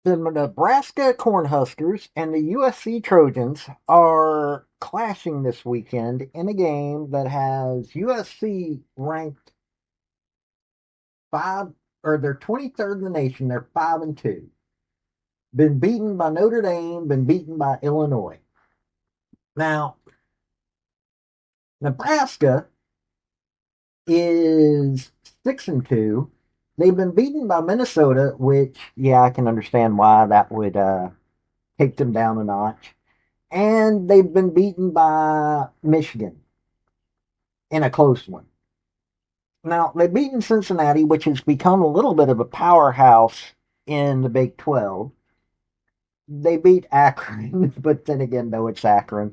The Nebraska Cornhuskers and the USC Trojans are clashing this weekend in a game that has USC ranked five, or they're 23rd in the nation. They're 5-2. Been beaten by Notre Dame, been beaten by Illinois. Now, Nebraska is 6-2. They've been beaten by Minnesota, which, yeah, I can understand why that would take them down a notch. And they've been beaten by Michigan in a close one. Now, they've beaten Cincinnati, which has become a little bit of a powerhouse in the Big 12. They beat Akron, but then again, no, it's Akron.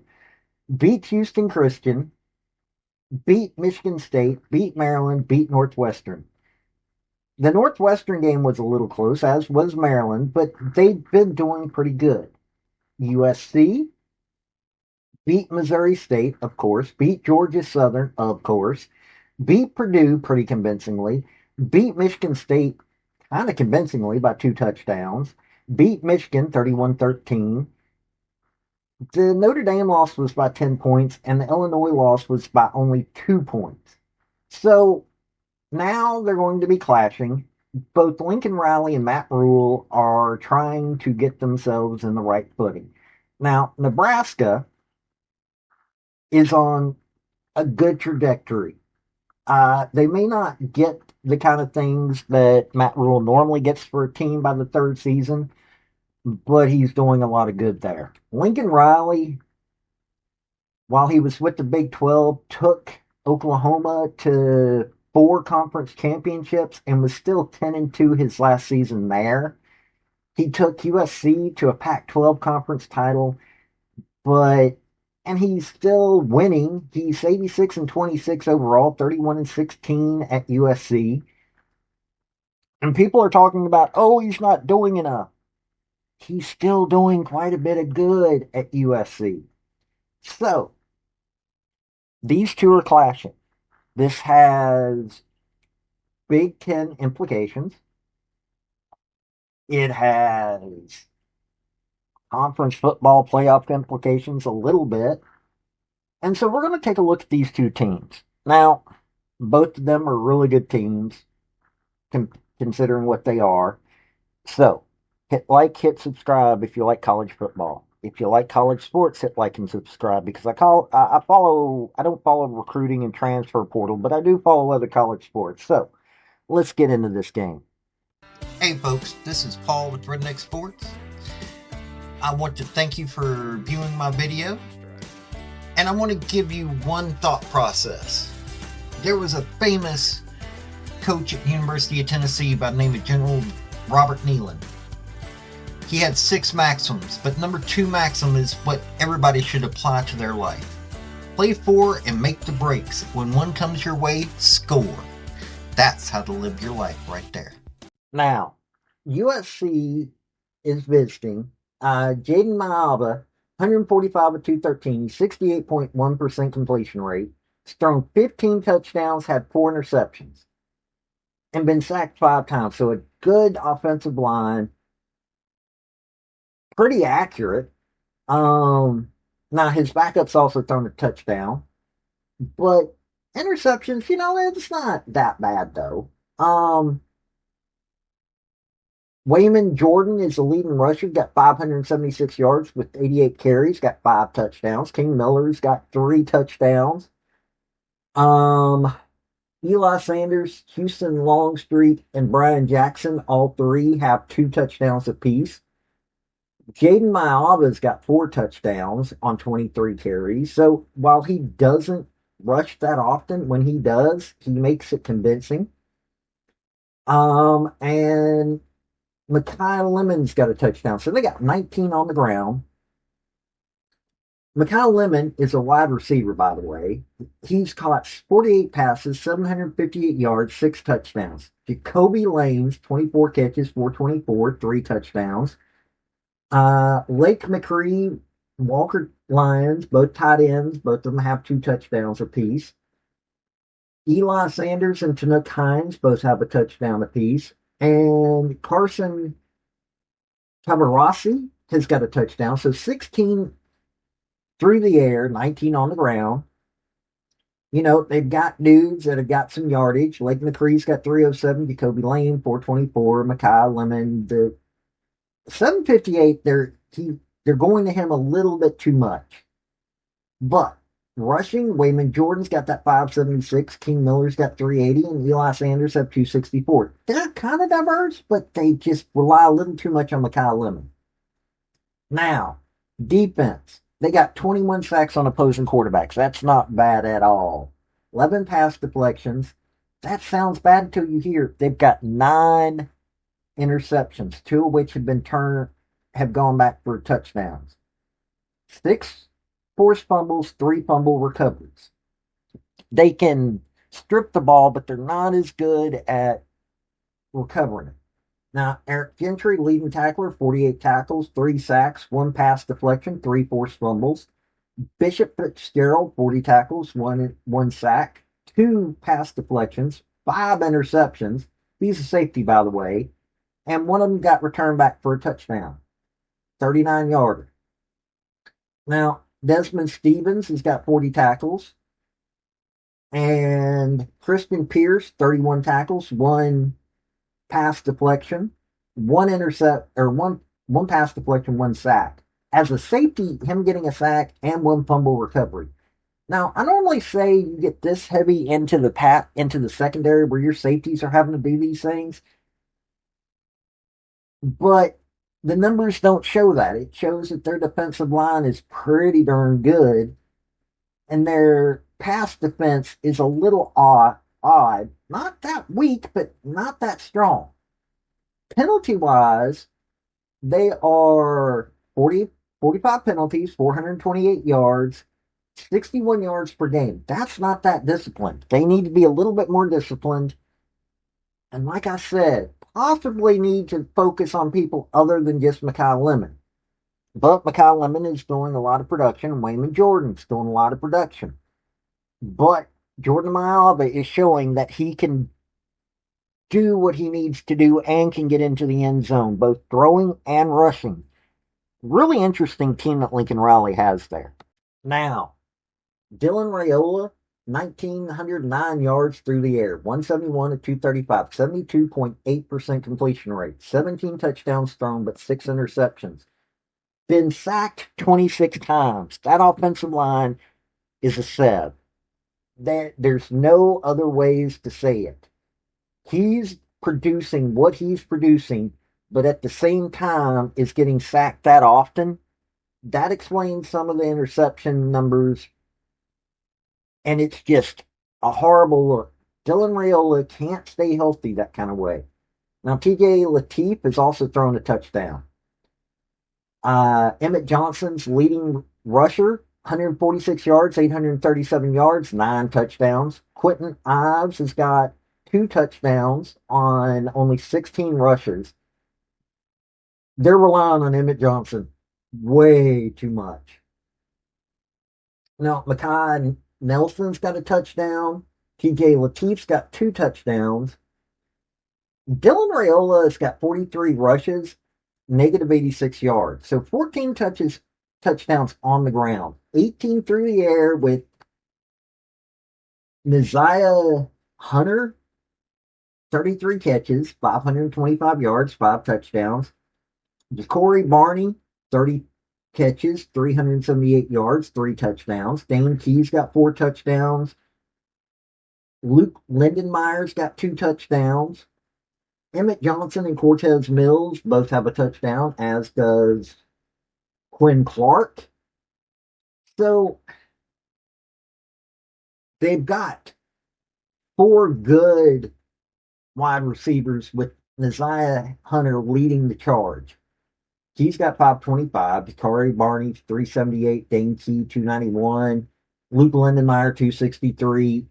Beat Houston Christian, beat Michigan State, beat Maryland, beat Northwestern. The Northwestern game was a little close, as was Maryland, but they've been doing pretty good. USC beat Missouri State, of course, beat Georgia Southern, of course, beat Purdue pretty convincingly, beat Michigan State kind of convincingly by 2 touchdowns, beat Michigan 31-13. The Notre Dame loss was by 10 points, and the Illinois loss was by only 2 points. So now they're going to be clashing. Both Lincoln Riley and Matt Rhule are trying to get themselves in the right footing. Now, Nebraska is on a good trajectory. They may not get the kind of things that Matt Rhule normally gets for a team by the third season, but he's doing a lot of good there. Lincoln Riley, while he was with the Big 12, took Oklahoma to 4 conference championships and was still 10-2 his last season there. He took USC to a Pac-12 conference title, but and he's still winning. He's 86-26 overall, 31-16 at USC. And people are talking about, oh, he's not doing enough. He's still doing quite a bit of good at USC. So, these two are clashing. This has Big Ten implications. It has conference football playoff implications a little bit. And so we're going to take a look at these two teams. Now, both of them are really good teams, considering what they are. So, hit like, hit subscribe if you like college football. If you like college sports, hit like and subscribe because I don't follow recruiting and transfer portal, but I do follow other college sports. So, let's get into this game. Hey folks, this is Paul with Redneck Sports. I want to thank you for viewing my video, and I want to give you one thought process. There was a famous coach at the University of Tennessee by the name of General Robert Neyland. He had 6 maxims, but number 2 maxim is what everybody should apply to their life. Play for and make the breaks. When one comes your way, score. That's how to live your life right there. Now, USC is visiting Jaden Maaba, 145 of 213, 68.1% completion rate. He's thrown 15 touchdowns, had 4 interceptions, and been sacked 5 times. So a good offensive line, pretty accurate. Now his backup's also thrown a touchdown, but interceptions, it's not that bad though. Wayman Jordan is the leading rusher, got 576 yards with 88 carries, got 5 touchdowns. King Miller's got 3 touchdowns. Eli Sanders, Houston Longstreet, and Brian Jackson, all 3 have 2 touchdowns apiece. Jaden Maiava's got 4 touchdowns on 23 carries. So while he doesn't rush that often, when he does, he makes it convincing. And Mekhi Lemon's got a touchdown. So they got 19 on the ground. Mekhi Lemon is a wide receiver, by the way. He's caught 48 passes, 758 yards, 6 touchdowns. Jacoby Lanes, 24 catches, 424, 3 touchdowns. Lake McCree, Walker Lyons, both tight ends, both of them have 2 touchdowns apiece. Eli Sanders and Chinook Hines both have a touchdown apiece. And Carson Tabarasi has got a touchdown. So 16 through the air, 19 on the ground. They've got dudes that have got some yardage. Lake McCree's got 307, Jacoby Lane 424, Makai Lemon. The 758, they're going to him a little bit too much. But rushing, Wayman Jordan's got that 576, King Miller's got 380, and Eli Sanders have 264. They're kind of diverse, but they just rely a little too much on Makai Lemon. Now, defense. They got 21 sacks on opposing quarterbacks. That's not bad at all. 11 pass deflections. That sounds bad until you hear they've got 9 interceptions, 2 of which have gone back for touchdowns. 6 forced fumbles, 3 fumble recoveries. They can strip the ball, but they're not as good at recovering it. Now, Eric Gentry, leading tackler, 48 tackles, 3 sacks, 1 pass deflection, 3 forced fumbles. Bishop Fitzgerald, 40 tackles, 1 sack, 2 pass deflections, 5 interceptions. He's a safety, by the way. And one of them got returned back for a touchdown. 39-yarder. Now, Desmond Stevens has got 40 tackles. And Christian Pierce, 31 tackles, 1 pass deflection, 1 pass deflection, 1 sack. As a safety, him getting a sack and 1 fumble recovery. Now, I normally say you get this heavy into the secondary where your safeties are having to do these things, but the numbers don't show that. It shows that their defensive line is pretty darn good, and their pass defense is a little odd. Not that weak, but not that strong. Penalty wise, they are 45 penalties, 428 yards, 61 yards per game. That's not that disciplined. They need to be a little bit more disciplined. And like I said, possibly need to focus on people other than just Makai Lemon. But Makai Lemon is doing a lot of production, and Wayman Jordan's doing a lot of production. But Jordan Mailava is showing that he can do what he needs to do and can get into the end zone, both throwing and rushing. Really interesting team that Lincoln Riley has there. Now, Dylan Raiola, 1,909 yards through the air, 171 to 235, 72.8% completion rate, 17 touchdowns thrown, but 6 interceptions. Been sacked 26 times. That offensive line is a sieve. There's no other ways to say it. He's producing what he's producing, but at the same time is getting sacked that often. That explains some of the interception numbers, and it's just a horrible look. Dylan Raiola can't stay healthy that kind of way. Now, TJ Lateef has also thrown a touchdown. Emmett Johnson's leading rusher, 146 yards, 837 yards, 9 touchdowns. Quentin Ives has got 2 touchdowns on only 16 rushes. They're relying on Emmett Johnson way too much. Now, Makai Nelson's got a touchdown. TJ Lateef's got 2 touchdowns. Dylan Raiola has got 43 rushes, negative 86 yards. So 14 touchdowns on the ground. 18 through the air with Neziah Hunter, 33 catches, 525 yards, 5 touchdowns. Corey Barney, 30 catches, 378 yards, 3 touchdowns. Dane Key's got 4 touchdowns. Luke Lindenmeyer's got 2 touchdowns. Emmett Johnson and Cortez Mills both have a touchdown, as does Quinn Clark. So they've got 4 good wide receivers, with Neziah Hunter leading the charge. He's got 525. Dakari Barney, 378. Dane Key, 291. Luke Lindenmeyer, 263.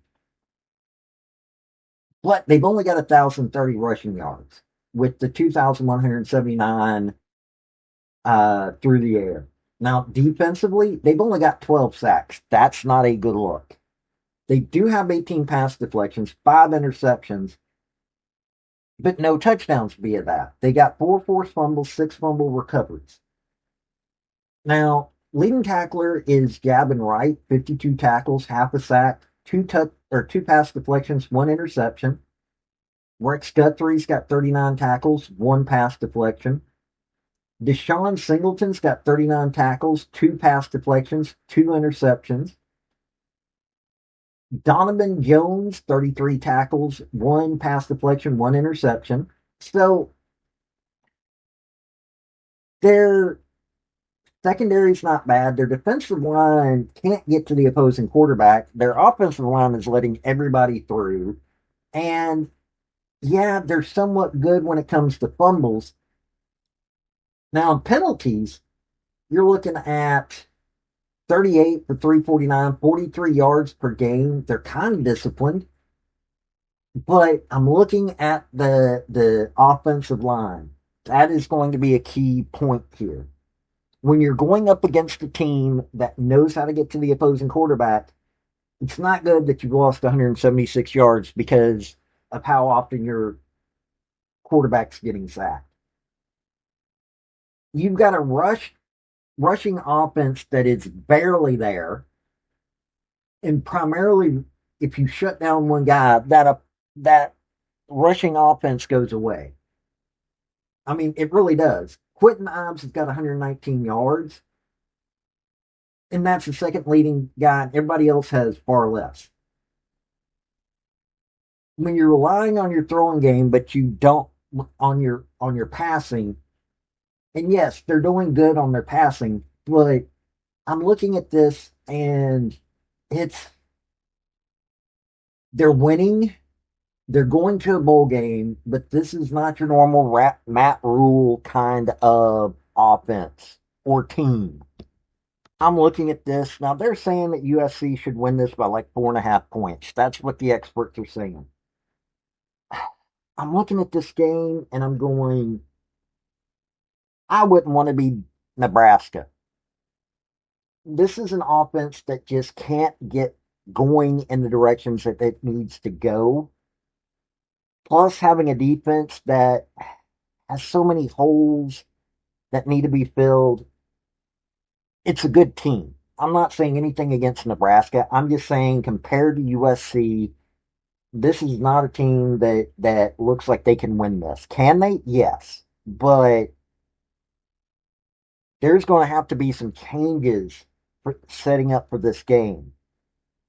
But they've only got 1,030 rushing yards, with the 2,179 through the air. Now, defensively, they've only got 12 sacks. That's not a good look. They do have 18 pass deflections, 5 interceptions. but no touchdowns via that. They got 4 forced fumbles, 6 fumble recoveries. Now, leading tackler is Gavin Wright, 52 tackles, half a sack, two pass deflections, 1 interception. Rex Guthrie's got 39 tackles, 1 pass deflection. Deshaun Singleton's got 39 tackles, 2 pass deflections, 2 interceptions. Donovan Jones, 33 tackles, 1 pass deflection, 1 interception. So their secondary's not bad. Their defensive line can't get to the opposing quarterback. Their offensive line is letting everybody through. And yeah, they're somewhat good when it comes to fumbles. Now, in penalties, you're looking at 38 for 349, 43 yards per game. They're kind of disciplined. But I'm looking at the offensive line. That is going to be a key point here. When you're going up against a team that knows how to get to the opposing quarterback, it's not good that you've lost 176 yards because of how often your quarterback's getting sacked. You've got a rushing offense that is barely there, and primarily if you shut down one guy, that rushing offense goes away. I mean, it really does. Quentin Ives has got 119 yards, and that's the second leading guy. Everybody else has far less. When you're relying on your throwing game, but you don't on your passing, and yes, they're doing good on their passing, but I'm looking at this and it's they're winning. They're going to a bowl game, but this is not your normal Matt Rhule kind of offense or team. I'm looking at this. Now, they're saying that USC should win this by like 4.5 points. That's what the experts are saying. I'm looking at this game and I'm going, I wouldn't want to be Nebraska. This is an offense that just can't get going in the directions that it needs to go. Plus, having a defense that has so many holes that need to be filled. It's a good team. I'm not saying anything against Nebraska. I'm just saying compared to USC, this is not a team that looks like they can win this. Can they? Yes. But there's going to have to be some changes for setting up for this game.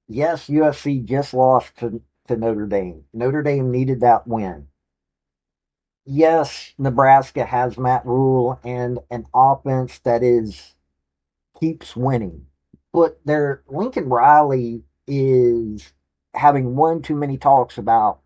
Yes, USC just lost to Notre Dame. Notre Dame needed that win. Yes, Nebraska has Matt Rhule and an offense that keeps winning. But their Lincoln Riley is having one too many talks about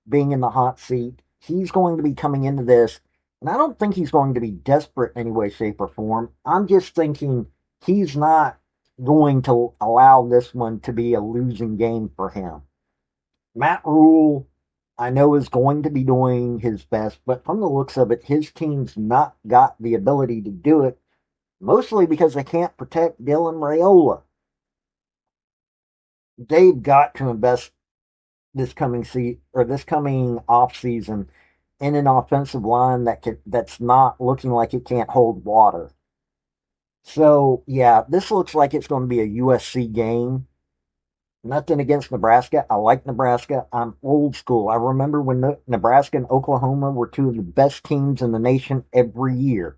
being in the hot seat. He's going to be coming into this, and I don't think he's going to be desperate in any way, shape, or form. I'm just thinking he's not going to allow this one to be a losing game for him. Matt Rhule, I know, is going to be doing his best, but from the looks of it, his team's not got the ability to do it, mostly because they can't protect Dylan Raiola. They've got to invest this coming off season in an offensive line that's not looking like it can't hold water. So yeah, this looks like it's going to be a USC game. Nothing against Nebraska. I like Nebraska. I'm old school. I remember when Nebraska and Oklahoma were two of the best teams in the nation every year.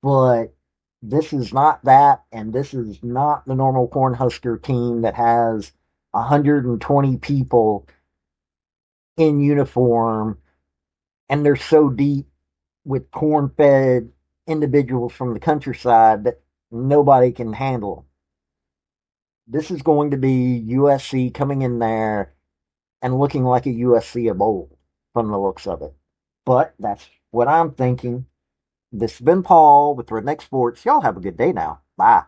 But this is not that, and this is not the normal Cornhusker team that has 120 people in uniform, and they're so deep with corn-fed individuals from the countryside that nobody can handle them. This is going to be USC coming in there and looking like a USC of old from the looks of it. But that's what I'm thinking. This has been Paul with Redneck Sports. Y'all have a good day now. Bye.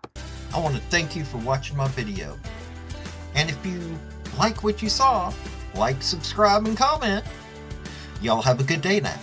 I want to thank you for watching my video. And if you like what you saw, like, subscribe, and comment. Y'all have a good day now.